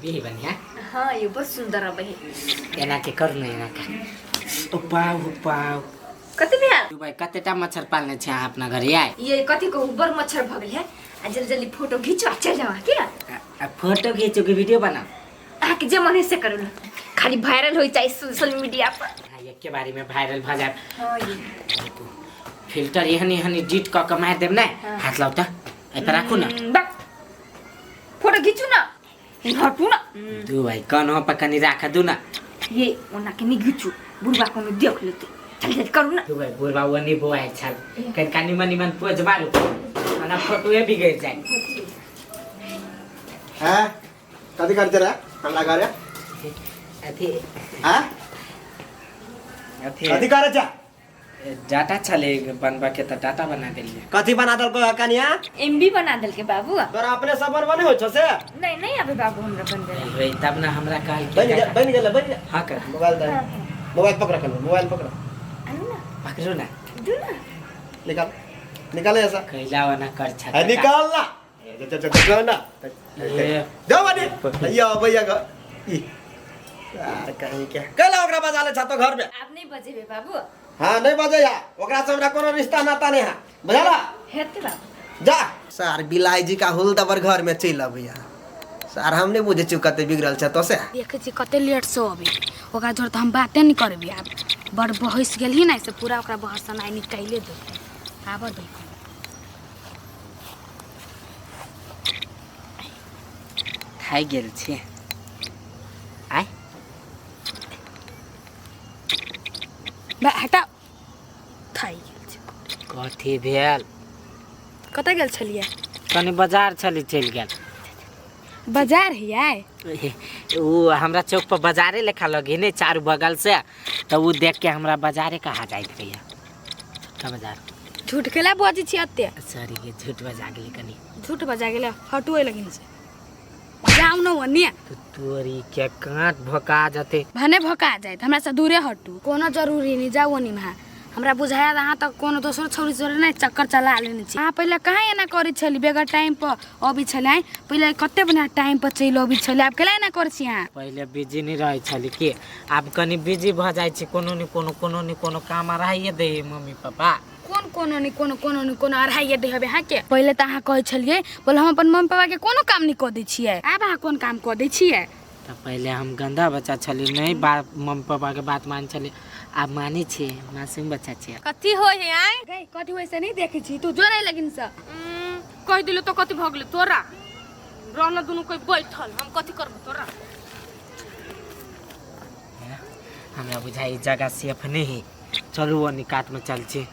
बिहे बनिया हाँ ये बहुत सुंदर है बही एना के करू न एना का उपाउ कति बिहा तू भाई कतेटा मच्छर पालने छ अपना घर आए ये कति को ऊपर मच्छर भगल है आ जल्दी जल्दी फोटो खींचो चल जाओ क्या फोटो खींचो के वीडियो बना आके जे मन से करू खाली वायरल होई चाहिए सोशल मीडिया पर ये के बारे में वायरल भ जाए हां ये फिल्टर यहनी हनी डिट क के मार देब ना हाथ लाउ त ए पर राखू ना फोटो खींचू ना हटू ना दू भाई कन हो पकनी राख दू ना ये ओना के नि खींचू बुढ़वा को देख लेते चल जल्दी करू ना दू भाई बुढ़वा वनी बुआई छल कन कानी मनी मन पोज मारू ana फोटो ए बिगड़ जाए हैं कदी करते रे हम लगा रे अथी हैं अथी कदी करे जा डाटा चले बनबा के त डाटा बना देलिए कथी बना दल को कनिया एमबी बना दल के बाबू तोरा अपने सब बने हो छ से नहीं नहीं अबे बाबू हमरा बन गए वही तब ना हमरा कहल बन गेल हां कर मोबाइल दे मोबाइल पकड़ कर मोबाइल पकड़ अनु ना पकड़ो ना दू ना निकाल निकाल ऐसा कैला वाला कर छ है निकाल ना जा ना जाओ बने या भैया का ई यार कहीं क्या कला ओकरा बजा ले छ तो घर में आप नहीं बजे बे बाबू हां नहीं बजे या ओकरा से हमरा कोनो रिश्ता नाता नहीं है बुझला हेते बाबू जा सर बिलाई जी का हुल दबर घर में चल भैया सर हम नहीं बुझे चुकते बिगड़ल छ तो से देखे छी कते लेट से अभी ओकरा जोर त हम बाते नहीं करबी आब बड़ बहस गेल ही ना से पूरा ओकरा बहस ना निकाले दे आब दे खाइ गेल छी आइ बा हटा खाइ गेल छी कथी भेल कतऽ गेल छलिए कनी बाजार चली चल गेल बाजार है आय उ हमरा चौक पर बाजारे लेखा लगे ने चार बगल से तो उ देख के हमरा बाजारे कहा जाइत भैया का बाजार झूठ केला बजी छी अत्ते सॉरी के झूठ बजा गेली कनी झूठ बजा गेले हटुए लगिन से जाऊ न वनिया तो तोरी के काट भका जाते भने भका जाए हमरा से दूरे हटू कोनो जरूरी नहीं जाऊ वनी में हमरा बुझाया रहा त कोनो दोसर छौरी जोरे नहीं चक्कर चला लेने छी आ पहिले कहाँ एना करी छली बेगर टाइम पर अभी छलै पहिले कते बना टाइम पर चल अभी छलै अब केला एना कर छी यहाँ पहिले बिजी नहीं रहे छली के अब कनी बिजी भ जाय छी कोनो न कोनो काम रहिए दे मम्मी पापा कोनो नहीं कोनो अढ़ाई दे हबे हाँ के पहिले त अहाँ कहै छलिए बोले हम अपन मम्मी पापा के कोनो काम नहीं क दै छियै आब अहाँ कोन काम क दै छियै तो पहले हम गंदा बच्चा छली नहीं बात मम्मी पापा के बात मान छली अब मानी छे मासूम बच्चा छे कति हो है आय गई कथि होय से नहीं देखै छी तू जोरै लगिन से कह दिलो तो कति भगले तोरा रहल दुनु कोई बैठल हम कति करब तोरा हमरा बुझाई जगह सेफ नहीं चलू वो निकात में चल छी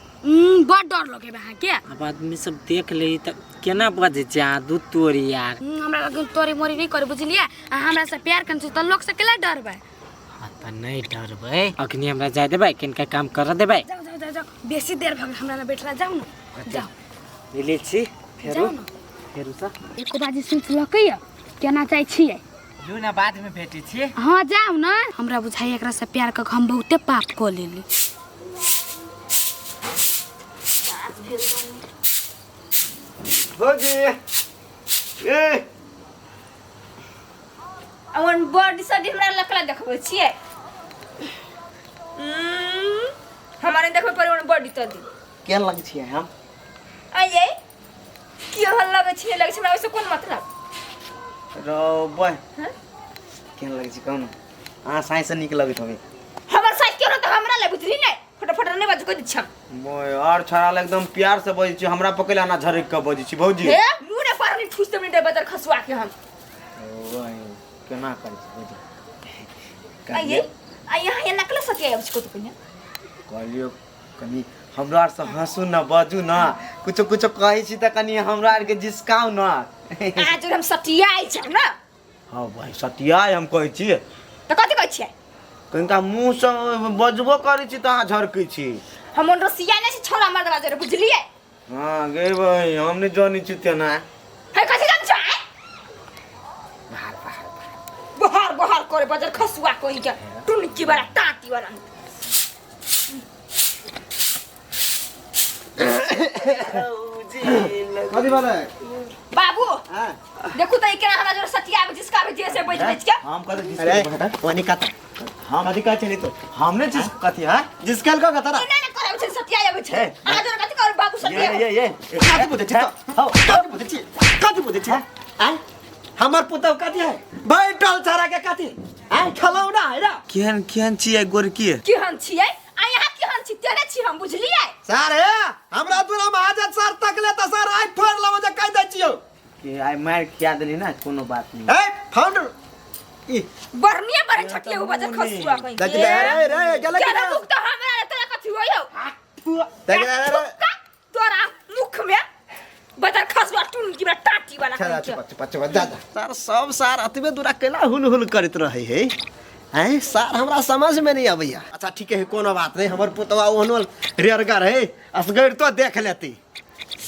बड़ डर लगे बा के अब आदमी सब देख ले त केना बजे छ दूध तोरी यार हमरा लगे तोरी मोरी नहीं करे बुझलिए हमरा से प्यार करन त लोग से केला डर बा त नहीं डरबै अखनी हमरा जाय देबै किनका काम कर देबै जाऊ जाऊ जाऊ जाऊ बेसी देर भग हमरा ना बैठला जाऊ न जाऊ मिले छी फेरू जाऊ न फेरू त एको बाजी सुन लकै केना चाहि छियै जू ना बाद में भेटी छी हां जाऊ न हमरा बुझाई एकरा से प्यार क हम बहुते पाप क लेली भौजी ए अपन बॉडी सडी हमरा लकला देखबै छियै हमारे देखबै पर अपन बॉडी तदी केन लग छियै हम आइए की हल लगे छियै लगे छै हमरा ओइसे कोन मतलब रो बॉय हां केन लग छी कौन आ साइंस से निक लगत हवे हमर साइज के त हमरा ले बुझली नै फटाफट नहीं बाजू कहि छ बॉय और छड़ा एकदम प्यार से बजै छी हमरा पकैला ना झरक के बजै छी भौजी हे मुने पर नहीं ठुस दे बदर खसवा के हम ओए केना करै छी भौजी आइए आइए यहाँ ये नकल सके अब इसको तो कन्या कहलियो कनी हमरा आर से हंसू ना बाजू ना कुछो कुछो कहै छी त कनी हमरा आर के जिसकाउ ना आज हम सटियाई छ ना हां भाई सटियाई हम कहै छी त कथि कहै छियै कनिका मुंह से बजबो करै छी त अहाँ झरकै छी हम रसिया नै छ छोरा मर्द बाजे बुझलिए हां गे भाई हम नहीं जानी छी तेना है कथि जान छ बहार बहार करे बजर खसुआ कोई के टुनकी वाला टाटी वाला जी कथी बोले बाबू हां देखो तो एकरा हमरा जो सटिया में जिसका भी जैसे बैठ बैठ के हम कहते अरे वनी कथा हम अधिकार चली तो हमने जिस कथी है जिस कल का कथा ना ना करे छै सटिया आबै छै आ जो कथि कर बाबू सटिया ये कथी बोले छी हां कथी बोले छी आ हमर पुतौ कथी है बैठल छरा के कथी आ खलौना है रा केहन छियै गोरकी केहन छियै आ यहाँ केहन छी तेरे छी हम बुझलियै सर हे हमरा दूरा महाजन सर तक ले त सर आइ फोड़ लबो जे कह दै छियो के आइ मार खिया देली ना कोनो बात नहीं ए फाउंडर ई बरनिया बरे छटिया उ बजर खसुआ कहीं देख ले रे गले के मुख तो हमरा तेरा कथि होयो देख ले तोरा मुख में बजर खसुआ टून की टाटी वाला अच्छा जा सर सब सार अतबे दूरा केला हुल हुल करत रहे है हैं सर हमरा समझ में नहीं आबैया अच्छा ठीक है कोनो बात नहीं हमर पुतवा ओहनोल रेरगर है असगैर तो देख लेती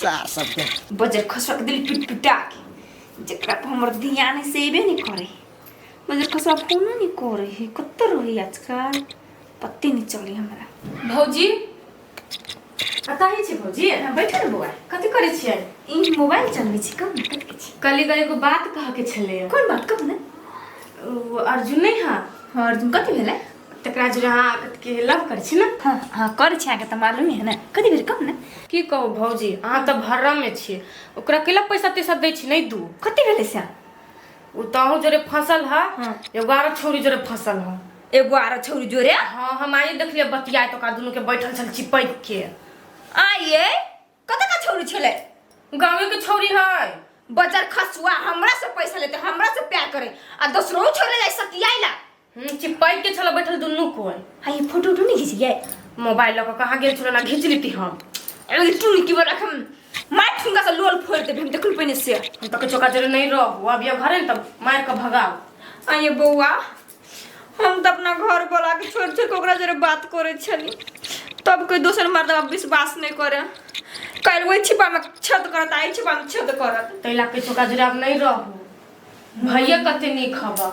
सर सब के बजर खसुआ के दिल पिटपिटा के जेकरा पर हमर ध्यान सेबे नहीं करे बजर खसुआ फोन नहीं करे है कत्तर रही आजकल पत्ते नहीं चली हमरा भौजी कतही छी भौजी बैठल बुआ कथी करै छियै ई मोबाइल चलबै छी कम कथि छी कली गली को बात कह के छले कोन बात कहू ने अर्जुन नहीं हां हां अर्जुन कथि भेलै तकरा जो अहाँ के लव कर छी ना हां हां कर छी आके त मालूम है ना कथि भेल कहू ने की कहू भौजी अहाँ त भर्रम में छी ओकरा केला पैसा तैसा दै छी नहीं दू कथि भेलै से उ ताहू जोरे फसल है एगो आरो छौरी जोरे फसल है एगो आरो छौरी जोरे हां हम आइ देखलिए बतिया तो का दुनु के बैठल छल चिपक के आइए कतऽ का छौरी छले गांव के छौरी है बजर खसुआ हमरा से पैसा लेते हमरा से प्यार करे आ दूसरो छोरे जाय सतियाइला चिपक के छल बैठल दुनु को हां ये फोटो नहीं खींचिए मोबाइल लक कहां गेल छल ना खींच लेती हम एगो टुनी की बोला हम मार ठुंगा से लोल फोड़ देबे हम देखल पहिने से हम तक चोका जरे नहीं रहू अब ये घरे तब मार के भगाओ आइए बौआ हम त अपना घर बोला के छोड़ छोड़ के ओकरा जरे बात करे छली तब कोई दोसर मर्दवा विश्वास नहीं करे कल वही छिपा में छद करत आई छिपा में छद करत तैला के चोका जरे अब नहीं रहू भैया कते नहीं खबर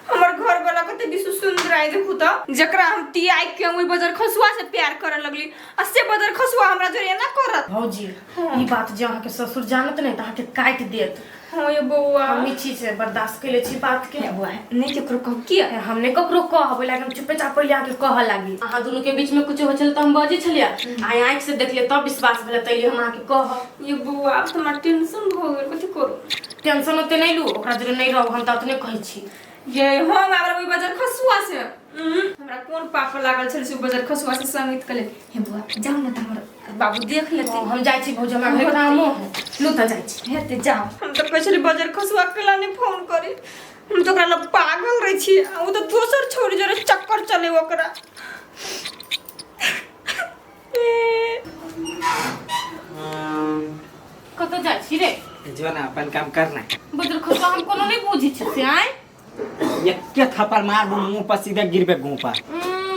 हमर घर वाला कते विश्व सुंदर आई देखू त जकरा हम ती आई के ओई बजर खसुआ से प्यार करे लगली असे बजर खसुआ हमरा जोरे ना करत भौजी ई बात जे अहाँ के ससुर जानत नहीं त अहाँ के काट देत हां ये बौआ हम मीठी से बर्दाश्त के ले छी बात के बुआ नहीं केकरो कह की हमने ककरो कहब लागे हम चुपे चाप पहिले आके कह लागी अहाँ दोनों के बीच में कुछ हो चल त हम बाजी छलिया आइ आंख से देखलिए तब विश्वास भेल तैले हम आके कह ये बुआ अब तो हमरा टेंशन भ गेल कथि करू टेंशन ओते नहीं लू ओकरा जरे नहीं रहू हम त ओतने कहै छी ये हम हमरा ओई बजर खसुआ से हमरा कोन पाप लागल छल से बजर खसुआ से संगीत कले हे बुआ जाऊ ना त हमर बाबू देख लेते हम जाई छी भौजी हमरा घर कामो है लू त जाई छी हेते जाओ हम तो कहले बजर खसुआ केला नहीं फोन करी हम तो ओकरा ल पागल रही छी उ तो दोसर छोरी जरे चक्कर चले ओकरा कत जाई छी रे जो ना अपन काम करना बजर खसुआ हम कोनो नहीं बुझी छी से आइ एक थप्पड़ मार मुंह पर सीधे गिरबे गुं पर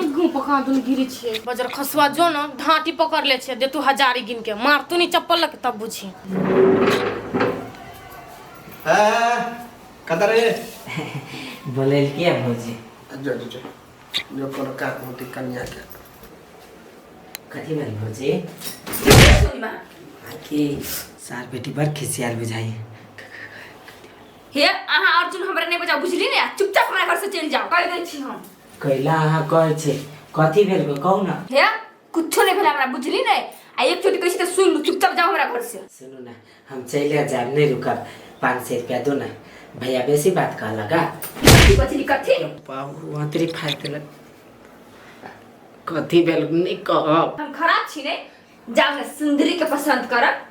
घू पका दुन गिरी छे बजर खसुआ जो न ढाटी पकड़ ले छे दे तू हजारी गिन के मार तू नहीं चप्पल लग तब बुझी कतरे बोले क्या भौजी जो कोनो का मोटी कन्या के कथी भेल भौजी सुनी मां कि सार बेटी पर खिसियाल बुझाई हे अहाँ अर्जुन हमरा नहीं बजा बुझली ने चुपचाप हमरा घर से चल जाओ कह दै छी हम कैला अहाँ कहै छै कथी भेल कहू ना हे कुछो नहीं भेला हमरा बुझली नहीं आ एक छोटी कैसे त सुन लू चुपचाप जाओ हमरा घर से सुनो ना हम चले जाब नहीं रुकब 500 रुपया दो ना भैया बेसी बात कह लगा बचली कथी वहाँ तेरी फाइल कथी भेल नहीं कहब हम खराब छी नहीं जाओ ना सुंदरी के पसंद करब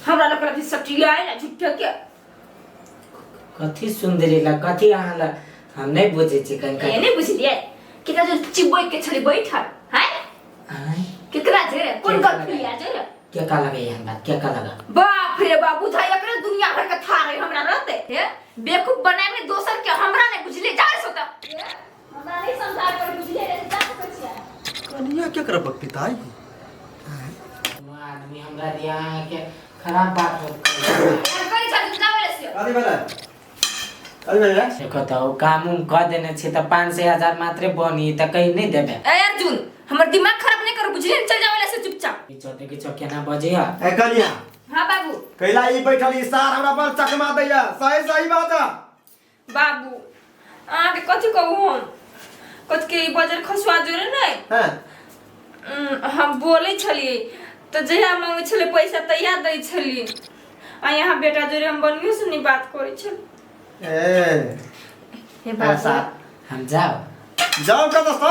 हमरा लग कथी सब चीज आए ना झूठ के कथी सुंदरी ला कथी अहाँ ला हम नहीं बुझे छी कनका ये नहीं बुझलिए केकरा जो चिबोई के छड़ी बैठल हैं आय केकरा जे कोन गलती आ जे क्या का लगा यहाँ बात क्या का लगा बाप रे बाप बुझाई एकरा दुनिया भर के था रहे हमरा रहते हे बेवकूफ बनाए में दोसर के हमरा नहीं बुझले जा सोता हमरा नहीं समझा कर बुझले रे जा सकछिया कन्या क्या कर पिताई आदमी हमरा दिया के खराब बात होत कहीं जा जावे से कथी भेलै कथी भेलै देखो तो काम उम कह देने छे त 500,000 मात्र बनी त कहीं नहीं देबे ए अर्जुन हमर दिमाग खराब नहीं कर बुझले चल जावे से चुपचाप छोटे के चौके ना बजे है ए कन्या हाँ बाबू। कैला ई बैठल ई सार हमरा पर चकमा दैया सही सही बात है बाबू अहाँके कथी कहू हम कथी के बजर खसुआ जोरे नहीं हैं हम बोले छलिए तो जहिया मांगे छले पैसा तहिया दै छलिए आ यहाँ बेटा जोरे हम बनियो से नहीं बात करे छल ए हे बाबू हम जाओ जाओ का दोस्त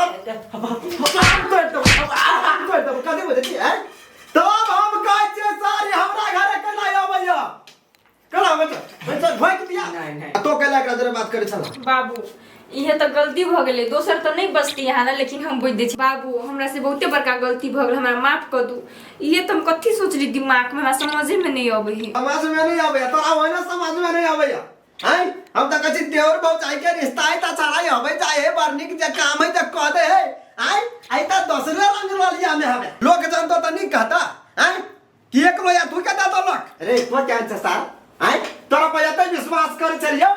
तो कदे बोलती है तब हम कहै छियै सारी हमरा घरे केना आबैया कला बच्चा भोक दिया नहीं तो कैला एकरा जरे बात करे छला बाबू इहे तो गलती भ गेलै दोसर तो नहीं बचती यहाँ ना लेकिन हम बुझ दे छी बाबू हमरा से बहुते बड़का गलती भ गेल हमरा माफ कर दू ये तो हम कथी सोचली दिमाग में हमरा समझे में नहीं आबै है समझ में नहीं आबैया तोरा ओना समझ में नहीं आबैया हैं हम त कछि देवर बहु चाहे के रिश्ता है त छड़ाई हबै चाहे बरनी के काम है त कह दे है आई त दूसरे रंग लिया में हवे लोग जन तो नहीं कहता हैं कि एक लोया तू कहता तो लोग रे तो क्या है सार हैं तोरा पे एते विश्वास करे छलियो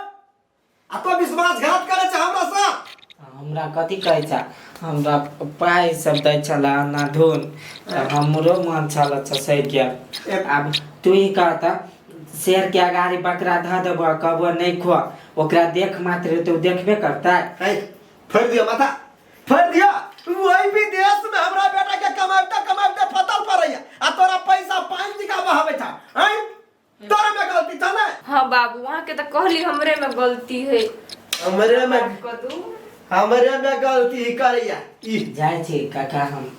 आ तो विश्वासघात करे छ हमरा साथ हमरा कथी कहै छ हमरा पाइ सब दै छला ना धुन त हमरो मन छला छ सही के अब तू ही कहता शेर के अगाड़ी बकरा ध देब कबो नहीं खो ओकरा देख मात्र तो देखबे करता है फोड़ दियो माथा फोड़ दियो वही विदेश में हमरा बेटा के कमाते फतल पड़ैया आ तोरा पैसा 5 दिखा बहावे था हैं तोरा में गलती था ना हाँ बाबू वहाँ के तो कहली हमरे में गलती है हमरे में कदू हमरे में गलती करैया ई जाय छी काका हम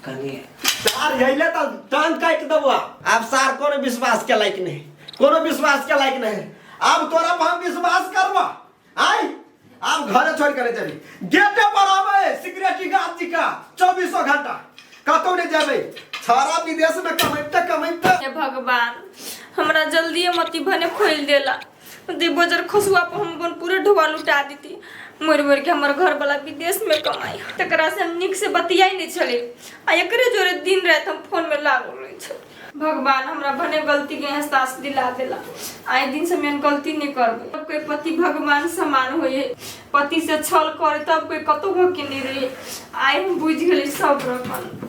कनी सार यहिले त टांग काट देबो अब सार कोनो विश्वास के लायक नहीं कोनो विश्वास के लायक नहीं अब तोरा पर हम विश्वास करबो आई अब घर छोड़ कर चली गेटे पर आवे सिक्योरिटी गार्ड जी का 24 घंटा कतौ नहीं जाबे सारा विदेश में कमाइते हे भगवान हमरा जल्दी मती भने खोल देला दे बजर खसुआ पर हम अपन पूरे ढोआ लुटा देती मोर के हमर घर वाला विदेश में कमाई तकरा से हम निक से बतियाई नहीं छले आ एकरे जोरे दिन रात हम फोन में लागल रही छ भगवान हमरा भने गलती के एहसास दिला देला आए दिन से मैं गलती नहीं करबे तब कोई पति भगवान समान होए पति से छल करे तब कोई कतो भके नहीं रहे आए हम बुझ गेली सब रकम